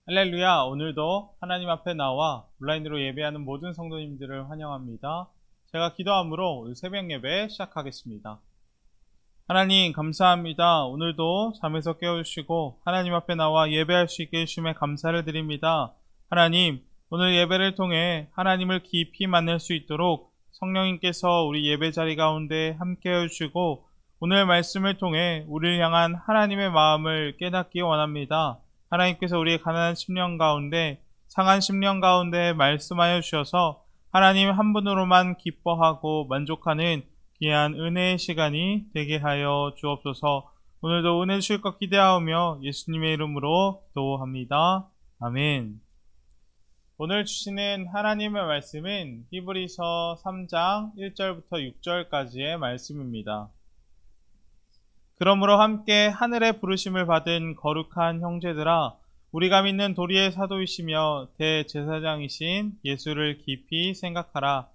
할렐루야. 오늘도 하나님 앞에 나와 온라인으로 예배하는 모든 성도님들을 환영합니다. 제가 기도함으로 오늘 새벽 예배 시작하겠습니다. 하나님 감사합니다. 오늘도 잠에서 깨우시고 하나님 앞에 나와 예배할 수 있게 해주심에 감사를 드립니다. 하나님, 오늘 예배를 통해 하나님을 깊이 만날 수 있도록 성령님께서 우리 예배 자리 가운데 함께 해주시고 오늘 말씀을 통해 우리를 향한 하나님의 마음을 깨닫기 원합니다. 하나님께서 우리의 가난한 심령 가운데, 상한 심령 가운데 말씀하여 주셔서 하나님 한 분으로만 기뻐하고 만족하는 귀한 은혜의 시간이 되게 하여 주옵소서. 오늘도 은혜 주실 것 기대하오며 예수님의 이름으로 기도합니다. 아멘. 오늘 주시는 하나님의 말씀은 히브리서 3장 1절부터 6절까지의 말씀입니다. 그러므로 함께 하늘의 부르심을 받은 거룩한 형제들아, 우리가 믿는 도리의 사도이시며 대제사장이신 예수를 깊이 생각하라.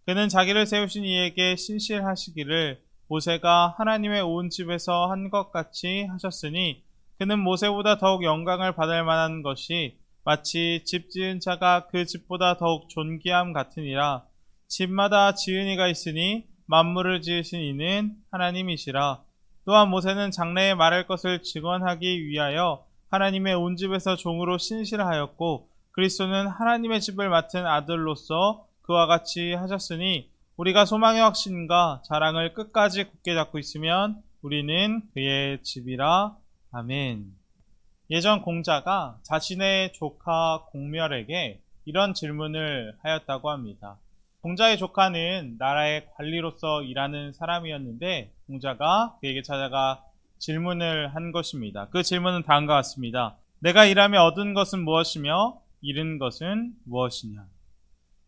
그는 자기를 세우신 이에게 신실하시기를 모세가 하나님의 온 집에서 한 것 같이 하셨으니, 그는 모세보다 더욱 영광을 받을 만한 것이 마치 집 지은 자가 그 집보다 더욱 존귀함 같으니라. 집마다 지은 이가 있으니 만물을 지으신 이는 하나님이시라. 또한 모세는 장래에 말할 것을 증언하기 위하여 하나님의 온 집에서 종으로 신실하였고, 그리스도는 하나님의 집을 맡은 아들로서 그와 같이 하셨으니, 우리가 소망의 확신과 자랑을 끝까지 굳게 잡고 있으면 우리는 그의 집이라. 아멘. 예전 공자가 자신의 조카 공멸에게 이런 질문을 하였다고 합니다. 공자의 조카는 나라의 관리로서 일하는 사람이었는데, 공자가 그에게 찾아가 질문을 한 것입니다. 그 질문은 다음과 같습니다. 내가 일하며 얻은 것은 무엇이며 잃은 것은 무엇이냐?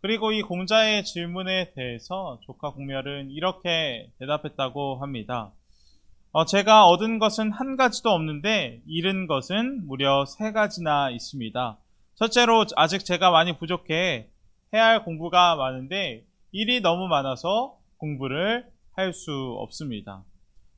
그리고 이 공자의 질문에 대해서 조카 공멸은 이렇게 대답했다고 합니다. 제가 얻은 것은 한 가지도 없는데 잃은 것은 무려 3가지나 있습니다. 첫째로, 아직 제가 많이 부족해 해야 할 공부가 많은데 일이 너무 많아서 공부를 할 수 없습니다.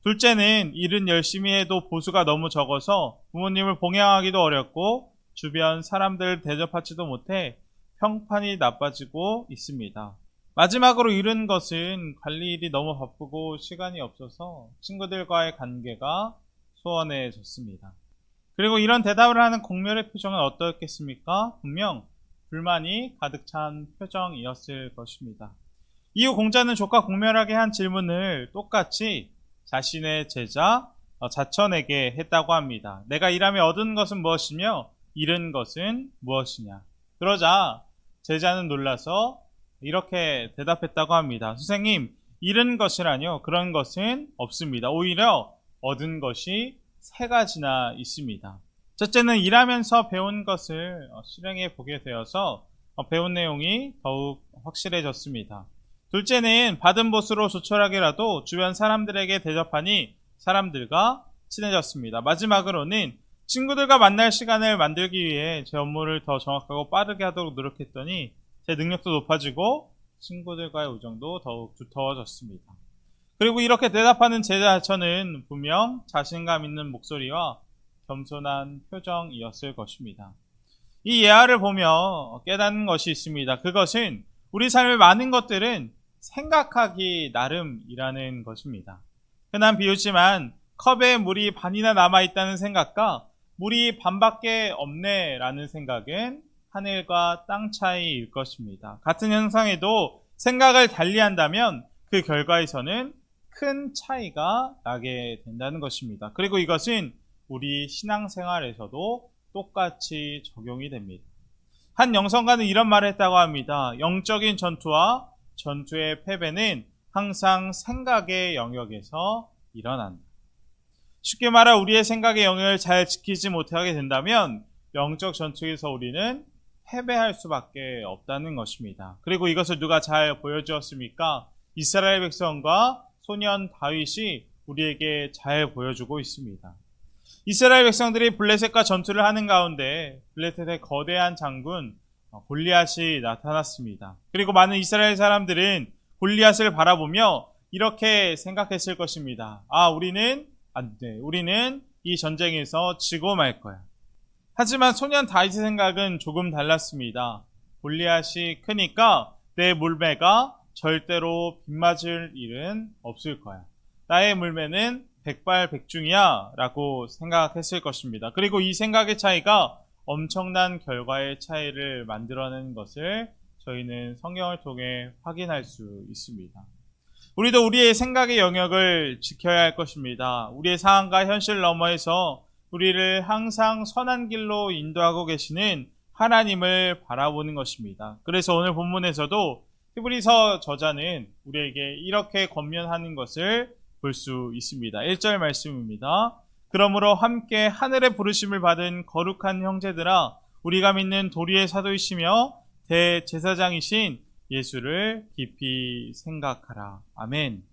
둘째는, 일은 열심히 해도 보수가 너무 적어서 부모님을 봉양하기도 어렵고 주변 사람들을 대접하지도 못해 평판이 나빠지고 있습니다. 마지막으로 잃은 것은 관리 일이 너무 바쁘고 시간이 없어서 친구들과의 관계가 소원해졌습니다. 그리고 이런 대답을 하는 공멸의 표정은 어떻겠습니까? 분명 불만이 가득 찬 표정이었을 것입니다. 이후 공자는 조카 공멸하게 한 질문을 똑같이 자신의 제자 자천에게 했다고 합니다. 내가 일하며 얻은 것은 무엇이며 잃은 것은 무엇이냐? 그러자 제자는 놀라서 이렇게 대답했다고 합니다. 선생님, 잃은 것이라뇨? 그런 것은 없습니다. 오히려 얻은 것이 3가지나 있습니다. 첫째는, 일하면서 배운 것을 실행해 보게 되어서 배운 내용이 더욱 확실해졌습니다. 둘째는, 받은 보수로 조촐하게라도 주변 사람들에게 대접하니 사람들과 친해졌습니다. 마지막으로는, 친구들과 만날 시간을 만들기 위해 제 업무를 더 정확하고 빠르게 하도록 노력했더니 제 능력도 높아지고 친구들과의 우정도 더욱 두터워졌습니다. 그리고 이렇게 대답하는 제자처는 분명 자신감 있는 목소리와 겸손한 표정이었을 것입니다. 이 예화를 보며 깨닫는 것이 있습니다. 그것은 우리 삶의 많은 것들은 생각하기 나름이라는 것입니다. 흔한 비유지만 컵에 물이 반이나 남아있다는 생각과 물이 반밖에 없네라는 생각은 하늘과 땅 차이일 것입니다. 같은 현상에도 생각을 달리한다면 그 결과에서는 큰 차이가 나게 된다는 것입니다. 그리고 이것은 우리 신앙생활에서도 똑같이 적용이 됩니다. 한 영성가는 이런 말을 했다고 합니다. 영적인 전투와 전투의 패배는 항상 생각의 영역에서 일어난다. 쉽게 말하 우리의 생각의 영역을 잘 지키지 못하게 된다면 영적 전투에서 우리는 패배할 수밖에 없다는 것입니다. 그리고 이것을 누가 잘 보여주었습니까? 이스라엘 백성과 소년 다윗이 우리에게 잘 보여주고 있습니다. 이스라엘 백성들이 블레셋과 전투를 하는 가운데 블레셋의 거대한 장군 골리앗이 나타났습니다. 그리고 많은 이스라엘 사람들은 골리앗을 바라보며 이렇게 생각했을 것입니다. 우리는 안 돼. 우리는 이 전쟁에서 지고 말 거야. 하지만 소년 다윗의 생각은 조금 달랐습니다. 골리앗이 크니까 내 물매가 절대로 빗맞을 일은 없을 거야. 나의 물매는 백발백중이야 라고 생각했을 것입니다. 그리고 이 생각의 차이가 엄청난 결과의 차이를 만들어낸 것을 저희는 성경을 통해 확인할 수 있습니다. 우리도 우리의 생각의 영역을 지켜야 할 것입니다. 우리의 상황과 현실 너머에서 우리를 항상 선한 길로 인도하고 계시는 하나님을 바라보는 것입니다. 그래서 오늘 본문에서도 히브리서 저자는 우리에게 이렇게 권면하는 것을 볼 수 있습니다. 1절 말씀입니다. 그러므로 함께 하늘의 부르심을 받은 거룩한 형제들아, 우리가 믿는 도리의 사도이시며 대제사장이신 예수를 깊이 생각하라. 아멘.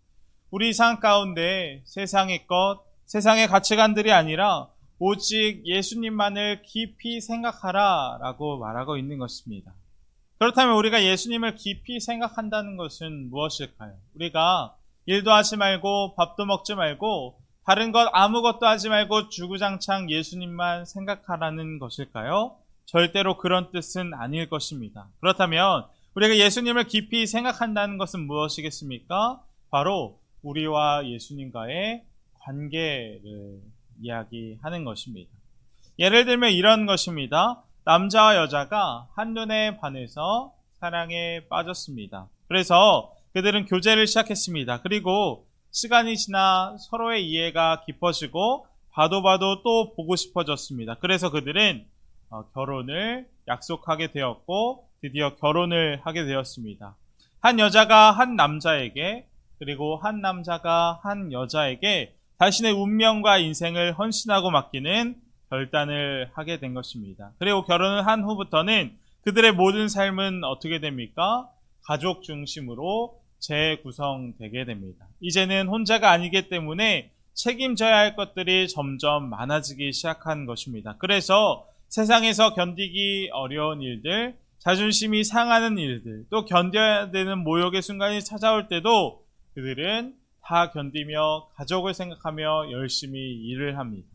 우리 삶 가운데 세상의 것, 세상의 가치관들이 아니라 오직 예수님만을 깊이 생각하라 라고 말하고 있는 것입니다. 그렇다면 우리가 예수님을 깊이 생각한다는 것은 무엇일까요? 우리가 일도 하지 말고 밥도 먹지 말고 다른 것 아무것도 하지 말고 주구장창 예수님만 생각하라는 것일까요? 절대로 그런 뜻은 아닐 것입니다. 그렇다면 우리가 예수님을 깊이 생각한다는 것은 무엇이겠습니까? 바로 우리와 예수님과의 관계를 이야기하는 것입니다. 예를 들면 이런 것입니다. 남자와 여자가 한눈에 반해서 사랑에 빠졌습니다. 그래서 그들은 교제를 시작했습니다. 그리고 시간이 지나 서로의 이해가 깊어지고 봐도 또 보고 싶어졌습니다. 그래서 그들은 결혼을 약속하게 되었고 드디어 결혼을 하게 되었습니다. 한 여자가 한 남자에게, 그리고 한 남자가 한 여자에게 자신의 운명과 인생을 헌신하고 맡기는 결단을 하게 된 것입니다. 그리고 결혼을 한 후부터는 그들의 모든 삶은 어떻게 됩니까? 가족 중심으로 재구성되게 됩니다. 이제는 혼자가 아니기 때문에 책임져야 할 것들이 점점 많아지기 시작한 것입니다. 그래서 세상에서 견디기 어려운 일들, 자존심이 상하는 일들, 또 견뎌야 되는 모욕의 순간이 찾아올 때도 그들은 다 견디며 가족을 생각하며 열심히 일을 합니다.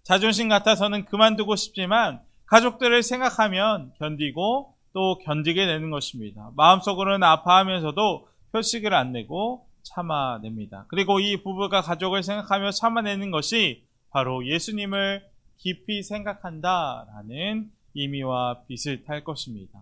자존심 같아서는 그만두고 싶지만 가족들을 생각하면 견디고 또 견디게 되는 것입니다. 마음속으로는 아파하면서도 표식을 안 내고 참아냅니다. 그리고 이 부부가 가족을 생각하며 참아내는 것이 바로 예수님을 깊이 생각한다라는 의미와 비슷할 것입니다.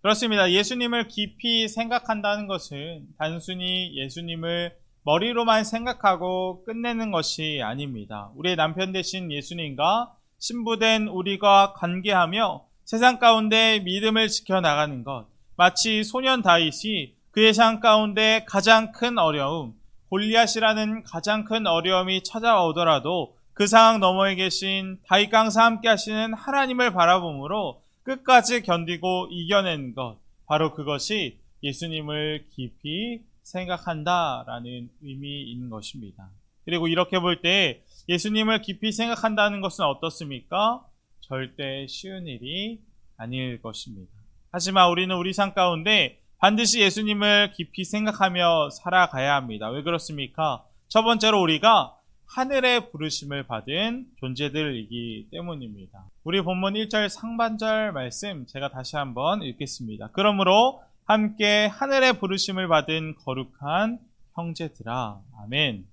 그렇습니다. 예수님을 깊이 생각한다는 것은 단순히 예수님을 머리로만 생각하고 끝내는 것이 아닙니다. 우리의 남편 되신 예수님과 신부된 우리가 관계하며 세상 가운데 믿음을 지켜나가는 것, 마치 소년 다윗이 그의 삶 가운데 가장 큰 어려움, 골리앗이라는 가장 큰 어려움이 찾아오더라도 그 상황 너머에 계신 다윗 강사 함께 하시는 하나님을 바라봄으로 끝까지 견디고 이겨낸 것, 바로 그것이 예수님을 깊이 생각한다라는 의미인 것입니다. 그리고 이렇게 볼 때 예수님을 깊이 생각한다는 것은 어떻습니까? 절대 쉬운 일이 아닐 것입니다. 하지만 우리는 우리 삶 가운데 반드시 예수님을 깊이 생각하며 살아가야 합니다. 왜 그렇습니까? 첫 번째로 우리가 하늘의 부르심을 받은 존재들이기 때문입니다. 우리 본문 1절 상반절 말씀 제가 다시 한번 읽겠습니다. 그러므로 함께 하늘의 부르심을 받은 거룩한 형제들아. 아멘.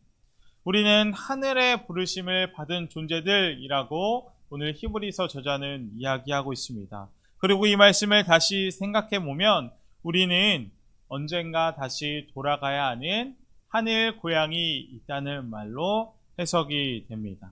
우리는 하늘의 부르심을 받은 존재들이라고 오늘 히브리서 저자는 이야기하고 있습니다. 그리고 이 말씀을 다시 생각해 보면 우리는 언젠가 다시 돌아가야 하는 하늘 고향이 있다는 말로 해석이 됩니다.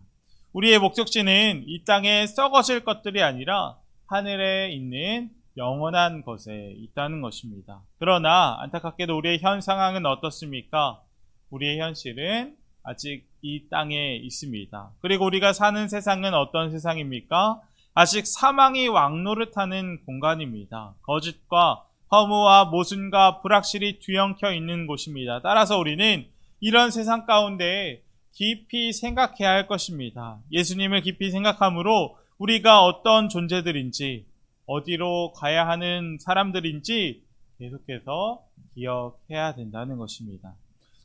우리의 목적지는 이 땅에 썩어질 것들이 아니라 하늘에 있는 영원한 것에 있다는 것입니다. 그러나 안타깝게도 우리의 현 상황은 어떻습니까? 우리의 현실은 아직 이 땅에 있습니다. 그리고 우리가 사는 세상은 어떤 세상입니까? 아직 사망이 왕노릇하는 공간입니다. 거짓과 허무와 모순과 불확실이 뒤엉켜 있는 곳입니다. 따라서 우리는 이런 세상 가운데 깊이 생각해야 할 것입니다. 예수님을 깊이 생각함으로 우리가 어떤 존재들인지, 어디로 가야 하는 사람들인지 계속해서 기억해야 된다는 것입니다.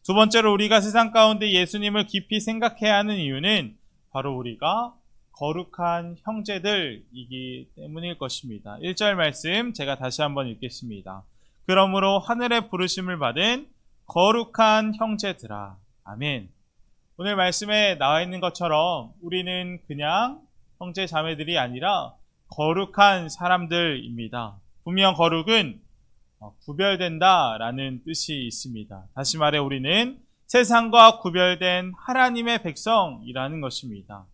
두 번째로 우리가 세상 가운데 예수님을 깊이 생각해야 하는 이유는 바로 우리가 거룩한 형제들이기 때문일 것입니다. 1절 말씀 제가 다시 한번 읽겠습니다. 그러므로 하늘의 부르심을 받은 거룩한 형제들아. 아멘. 오늘 말씀에 나와 있는 것처럼 우리는 그냥 형제 자매들이 아니라 거룩한 사람들입니다. 분명 거룩은 구별된다라는 뜻이 있습니다. 다시 말해 우리는 세상과 구별된 하나님의 백성이라는 것입니다.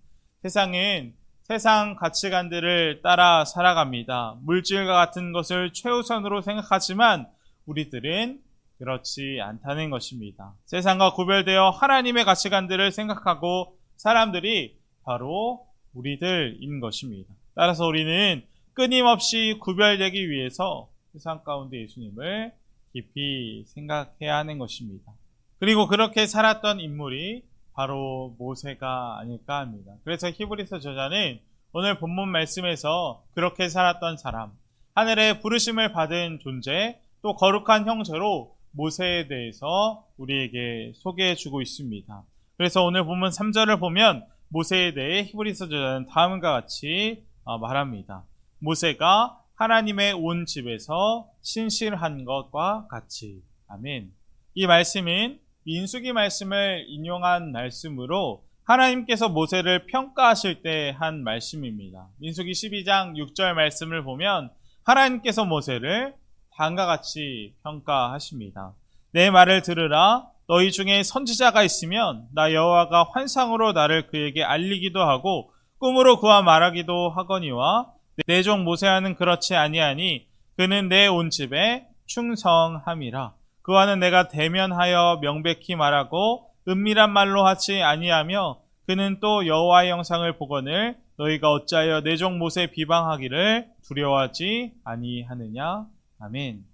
세상은 세상 가치관들을 따라 살아갑니다. 물질과 같은 것을 최우선으로 생각하지만 우리들은 그렇지 않다는 것입니다. 세상과 구별되어 하나님의 가치관들을 생각하고 사람들이 바로 우리들인 것입니다. 따라서 우리는 끊임없이 구별되기 위해서 세상 가운데 예수님을 깊이 생각해야 하는 것입니다. 그리고 그렇게 살았던 인물이 바로 모세가 아닐까 합니다. 그래서 히브리서 저자는 오늘 본문 말씀에서 그렇게 살았던 사람, 하늘의 부르심을 받은 존재, 또 거룩한 형제로 모세에 대해서 우리에게 소개해 주고 있습니다. 그래서 오늘 본문 3절을 보면 모세에 대해 히브리서 저자는 다음과 같이 말합니다. 모세가 하나님의 온 집에서 신실한 것과 같이. 아멘. 이 말씀은 민수기 말씀을 인용한 말씀으로 하나님께서 모세를 평가하실 때 한 말씀입니다. 민수기 12장 6절 말씀을 보면 하나님께서 모세를 다음과 같이 평가하십니다. 내 말을 들으라. 너희 중에 선지자가 있으면 나 여호와가 환상으로 나를 그에게 알리기도 하고 꿈으로 그와 말하기도 하거니와 내 종 모세와는 그렇지 아니하니 그는 내 온 집에 충성함이라. 그와는 내가 대면하여 명백히 말하고 은밀한 말로 하지 아니하며 그는 또 여호와의 형상을 보거늘 너희가 어찌하여 내 종 모세 비방하기를 두려워하지 아니하느냐. 아멘.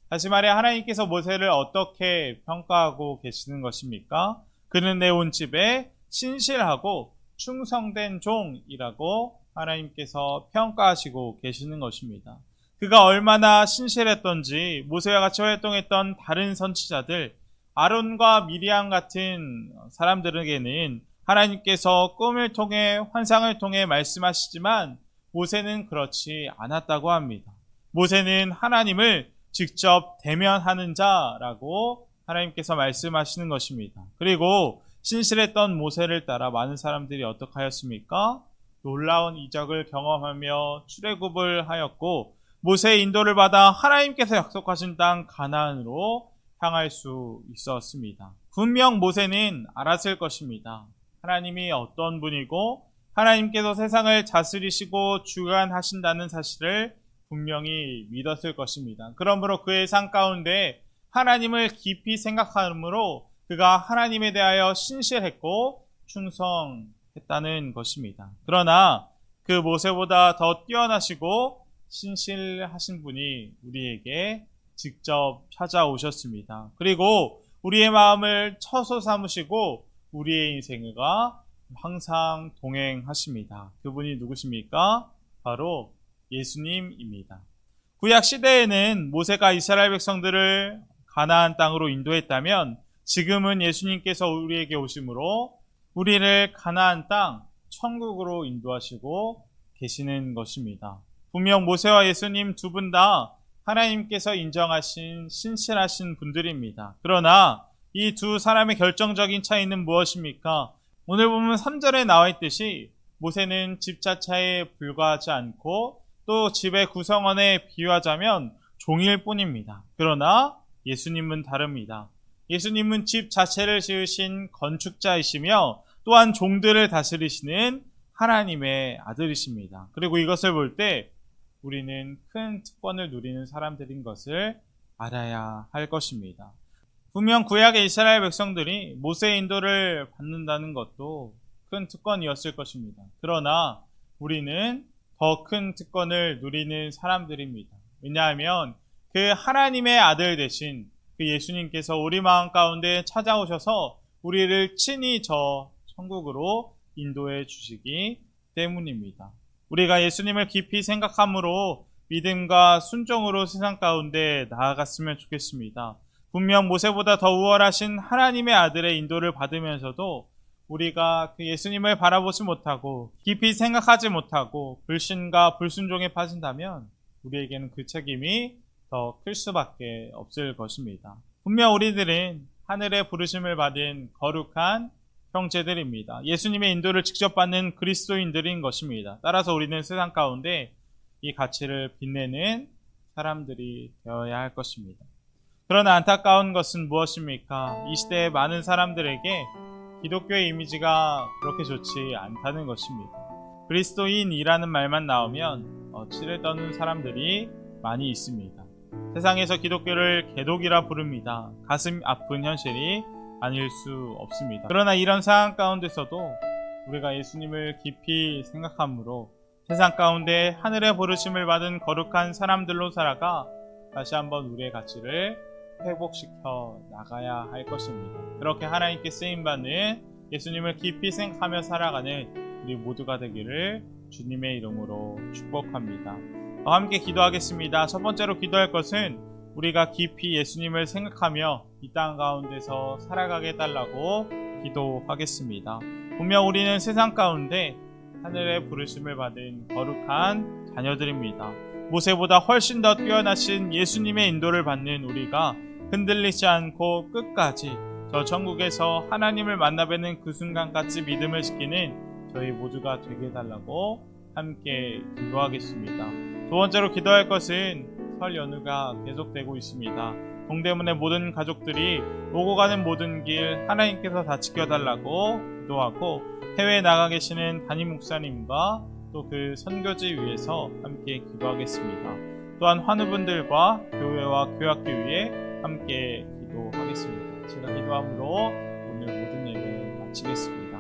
다시 말해 하나님께서 모세를 어떻게 평가하고 계시는 것입니까? 그는 내 온 집에 신실하고 충성된 종이라고 하나님께서 평가하시고 계시는 것입니다. 그가 얼마나 신실했던지 모세와 같이 활동했던 다른 선지자들, 아론과 미리암 같은 사람들에게는 하나님께서 꿈을 통해 환상을 통해 말씀하시지만 모세는 그렇지 않았다고 합니다. 모세는 하나님을 직접 대면하는 자라고 하나님께서 말씀하시는 것입니다. 그리고 신실했던 모세를 따라 많은 사람들이 어떻게 하였습니까? 놀라운 이적을 경험하며 출애굽을 하였고 모세의 인도를 받아 하나님께서 약속하신 땅 가나안으로 향할 수 있었습니다. 분명 모세는 알았을 것입니다. 하나님이 어떤 분이고 하나님께서 세상을 다스리시고 주관하신다는 사실을 분명히 믿었을 것입니다. 그러므로 그의 삶 가운데 하나님을 깊이 생각함으로 그가 하나님에 대하여 신실했고 충성했다는 것입니다. 그러나 그 모세보다 더 뛰어나시고 신실하신 분이 우리에게 직접 찾아오셨습니다. 그리고 우리의 마음을 처소 삼으시고 우리의 인생과 항상 동행하십니다. 그분이 누구십니까? 바로 예수님입니다. 구약 시대에는 모세가 이스라엘 백성들을 가나안 땅으로 인도했다면 지금은 예수님께서 우리에게 오심으로 우리를 가나안 땅 천국으로 인도하시고 계시는 것입니다. 분명 모세와 예수님 두 분 다 하나님께서 인정하신 신실하신 분들입니다. 그러나 이 두 사람의 결정적인 차이는 무엇입니까? 오늘 보면 3절에 나와 있듯이 모세는 집 자체에 불과하지 않고 또 집의 구성원에 비유하자면 종일 뿐입니다. 그러나 예수님은 다릅니다. 예수님은 집 자체를 지으신 건축자이시며 또한 종들을 다스리시는 하나님의 아들이십니다. 그리고 이것을 볼 때 우리는 큰 특권을 누리는 사람들인 것을 알아야 할 것입니다. 분명 구약의 이스라엘 백성들이 모세의 인도를 받는다는 것도 큰 특권이었을 것입니다. 그러나 우리는 더 큰 특권을 누리는 사람들입니다. 왜냐하면 그 하나님의 아들 되신 그 예수님께서 우리 마음 가운데 찾아오셔서 우리를 친히 저 천국으로 인도해 주시기 때문입니다. 우리가 예수님을 깊이 생각함으로 믿음과 순종으로 세상 가운데 나아갔으면 좋겠습니다. 분명 모세보다 더 우월하신 하나님의 아들의 인도를 받으면서도 우리가 그 예수님을 바라보지 못하고 깊이 생각하지 못하고 불신과 불순종에 빠진다면 우리에게는 그 책임이 더 클 수밖에 없을 것입니다. 분명 우리들은 하늘의 부르심을 받은 거룩한 형제들입니다. 예수님의 인도를 직접 받는 그리스도인들인 것입니다. 따라서 우리는 세상 가운데 이 가치를 빛내는 사람들이 되어야 할 것입니다. 그러나 안타까운 것은 무엇입니까? 이 시대의 많은 사람들에게 기독교의 이미지가 그렇게 좋지 않다는 것입니다. 그리스도인이라는 말만 나오면 치를 떠는 사람들이 많이 있습니다. 세상에서 기독교를 개독이라 부릅니다. 가슴 아픈 현실이 아닐 수 없습니다. 그러나 이런 상황 가운데서도 우리가 예수님을 깊이 생각함으로 세상 가운데 하늘의 부르심을 받은 거룩한 사람들로 살아가 다시 한번 우리의 가치를 회복시켜 나가야 할 것입니다. 그렇게 하나님께 쓰임받는 예수님을 깊이 생각하며 살아가는 우리 모두가 되기를 주님의 이름으로 축복합니다. 함께 기도하겠습니다. 첫 번째로 기도할 것은 우리가 깊이 예수님을 생각하며 이 땅 가운데서 살아가게 해달라고 기도하겠습니다. 분명 우리는 세상 가운데 하늘의 부르심을 받은 거룩한 자녀들입니다. 모세보다 훨씬 더 뛰어나신 예수님의 인도를 받는 우리가 흔들리지 않고 끝까지 저 천국에서 하나님을 만나뵈는 그 순간까지 믿음을 지키는 저희 모두가 되게 해달라고 함께 기도하겠습니다. 두 번째로 기도할 것은 설 연휴가 계속되고 있습니다. 동대문의 모든 가족들이 오고 가는 모든 길 하나님께서 다 지켜달라고 기도하고 해외에 나가 계시는 담임 목사님과 또 그 선교지 위에서 함께 기도하겠습니다. 또한 환우분들과 교회와 교학교 위에 함께 기도하겠습니다. 제가 기도함으로 오늘 모든 예배 마치겠습니다.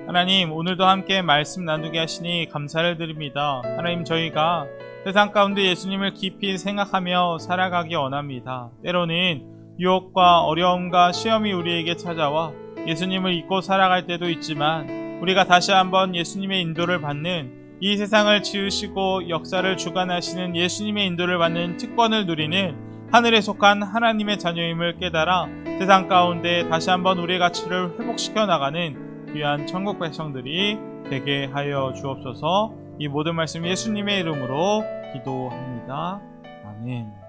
하나님, 오늘도 함께 말씀 나누게 하시니 감사를 드립니다. 하나님, 저희가 세상 가운데 예수님을 깊이 생각하며 살아가기 원합니다. 때로는 유혹과 어려움과 시험이 우리에게 찾아와 예수님을 잊고 살아갈 때도 있지만 우리가 다시 한번 예수님의 인도를 받는 이 세상을 지으시고 역사를 주관하시는 예수님의 인도를 받는 특권을 누리는 하늘에 속한 하나님의 자녀임을 깨달아 세상 가운데 다시 한번 우리의 가치를 회복시켜 나가는 귀한 천국 백성들이 되게 하여 주옵소서. 이 모든 말씀 예수님의 이름으로 기도합니다. 아멘.